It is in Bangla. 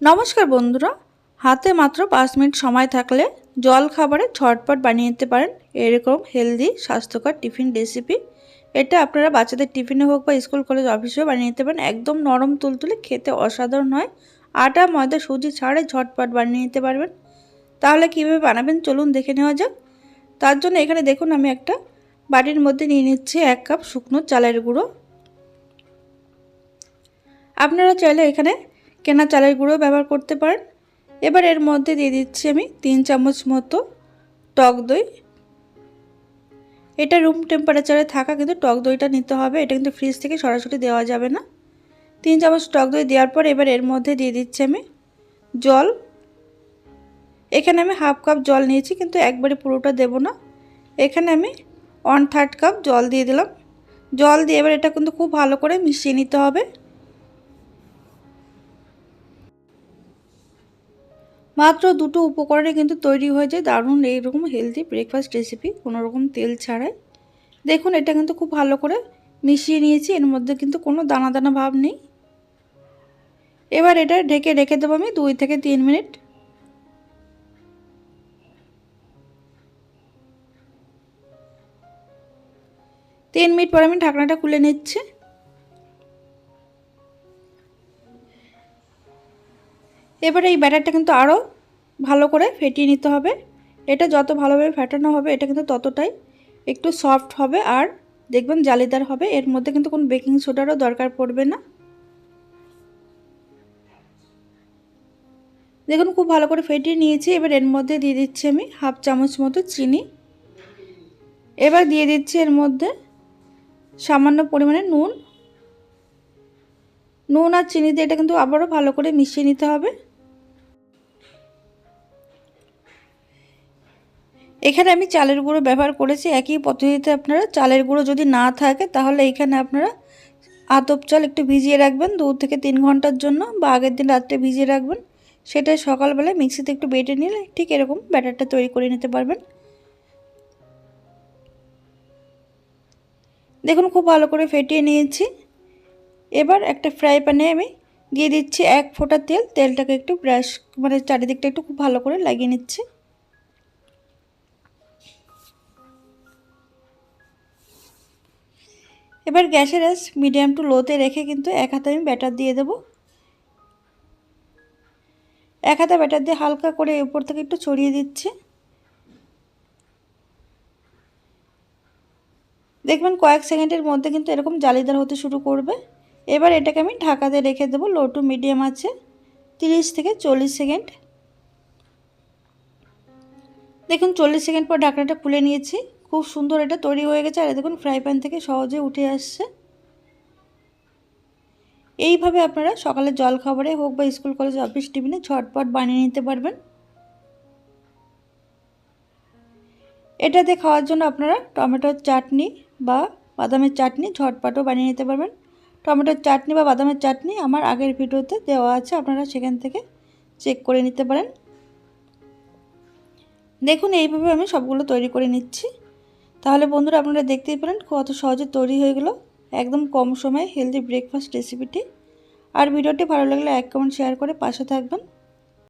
নমস্কার বন্ধুরা, হাতে মাত্র 5 মিনিট সময় থাকলে জল খাবারে ঝটপট বানিয়ে নিতে পারেন এরকম হেলদি স্বাস্থ্যকর টিফিন রেসিপি। এটা আপনারা বাচ্চাদের টিফিনে হোক বা স্কুল কলেজ অফিসেও বানিয়ে নিতে পারেন। একদম নরম তুলতুলে, খেতে অসাধারণ হয়। আটা ময়দা সুজি ছাড়াই ঝটপট বানিয়ে নিতে পারবেন। তাহলে কীভাবে বানাবেন চলুন দেখে নেওয়া যাক। তার জন্য এখানে দেখুন আমি একটা বাটির মধ্যে নিয়ে নিচ্ছি 1 কাপ শুকনো চালের গুঁড়ো। আপনারা চাইলে এখানে কেনা চালের গুঁড়ো ব্যবহার করতে পারেন। এবার এর মধ্যে দিয়ে দিচ্ছি আমি 3 চামচ মতো টক দই। এটা রুম টেম্পারেচারে থাকা কিন্তু টক দইটা নিতে হবে, এটা কিন্তু ফ্রিজ থেকে সরাসরি দেওয়া যাবে না। 3 চামচ টক দই দেওয়ার পর এবার এর মধ্যে দিয়ে দিচ্ছি আমি জল। এখানে আমি হাফ কাপ জল নিয়েছি, কিন্তু একবারে পুরোটা দেব না। এখানে আমি 1/3 কাপ জল দিয়ে দিলাম। জল দিয়ে এবার এটা কিন্তু খুব ভালো করে মিশিয়ে নিতে হবে। মাত্র দুটো উপকরণে কিন্তু তৈরি হয়ে যায় দারুণ এইরকম হেলদি ব্রেকফাস্ট রেসিপি, কোনো রকম তেল ছাড়াই। দেখুন এটা কিন্তু খুব ভালো করে মিশিয়ে নিয়েছি, এর মধ্যে কিন্তু কোনো দানা দানা ভাব নেই। এবার এটা ঢেকে রেখে দেবো আমি 2 থেকে 3 মিনিট। তিন মিনিট পর আমি ঢাকনাটা খুলে নিচ্ছি। এবার এই ব্যাটারটা কিন্তু আরও ভালো করে ফেটিয়ে নিতে হবে। এটা যত ভালোভাবে ফেটানো হবে এটা কিন্তু ততটাই একটু সফট হবে আর দেখবেন জালিদার হবে। এর মধ্যে কিন্তু কোনো বেকিং সোডারও দরকার পড়বে না। দেখুন খুব ভালো করে ফেটিয়ে নিয়েছি। এবার এর মধ্যে দিয়ে দিচ্ছি আমি হাফ চামচ মতো চিনি। এবার দিয়ে দিচ্ছি এর মধ্যে সামান্য পরিমাণে নুন। নুন আর চিনি দিয়ে এটা কিন্তু আবারও ভালো করে মিশিয়ে নিতে হবে। এখানে আমি চালের গুঁড়ো ব্যবহার করেছি। একই পদ্ধতিতে আপনারা চালের গুঁড়ো যদি না থাকে তাহলে এখানে আপনারা আতপ চাল একটু ভিজিয়ে রাখবেন 2 থেকে 3 ঘন্টার জন্য, বা আগের দিন রাত্রে ভিজিয়ে রাখবেন। সেটা সকালবেলায় মিক্সিতে একটু বেটে নিলে ঠিক এরকম ব্যাটারটা তৈরি করে নিতে পারবেন। দেখুন খুব ভালো করে ফেটিয়ে নিয়েছি। এবার একটা ফ্রাই প্যানে আমি দিয়ে দিচ্ছি 1 ফোঁটা তেল। তেলটাকে একটু ব্রাশ চারিদিকটা একটু খুব ভালো করে লাগিয়ে নিচ্ছি। এবার গ্যাসের আঁচ মিডিয়াম টু লোতে রেখে কিন্তু এক হাতে আমি ব্যাটার দিয়ে দেব। এক হাতে ব্যাটার দিয়ে হালকা করে উপর থেকে একটু ছড়িয়ে দিচ্ছি। দেখবেন কয়েক সেকেন্ডের মধ্যে কিন্তু এরকম জালিদার হতে শুরু করবে। এবার এটাকে আমি ঢাকা দিয়ে রেখে দেবো লো টু মিডিয়াম আছে 30 থেকে 40 সেকেন্ড। দেখুন 40 সেকেন্ড পর ঢাকনাটা খুলে নিয়েছি। খুব সুন্দর এটা তৈরি হয়ে গেছে। আর দেখুন ফ্রাই প্যান থেকে সহজে উঠে আসছে। এইভাবে আপনারা সকালে জল খাবারে হোক বা স্কুল কলেজ অফিস টিফিনে ঝটপট বানিয়ে নিতে পারবেন। এটাতে খাওয়ার জন্য আপনারা টমেটোর চাটনি বা বাদামের চাটনি ঝটপটও বানিয়ে নিতে পারবেন। টমেটোর চাটনি বা বাদামের চাটনি আমার আগের ভিডিওতে দেওয়া আছে, আপনারা সেখান থেকে চেক করে নিতে পারেন। দেখুন এইভাবে আমি সবগুলো তৈরি করে নিচ্ছি। তাহলে বন্ধুরা আপনারা দেখতেই পেলেন কত সহজে তৈরি হয়ে গেল একদম কম সময়ে হেলদি ব্রেকফাস্ট রেসিপিটি। আর ভিডিওটি ভালো লাগলে লাইক কমেন্ট শেয়ার করে পাশে থাকবেন।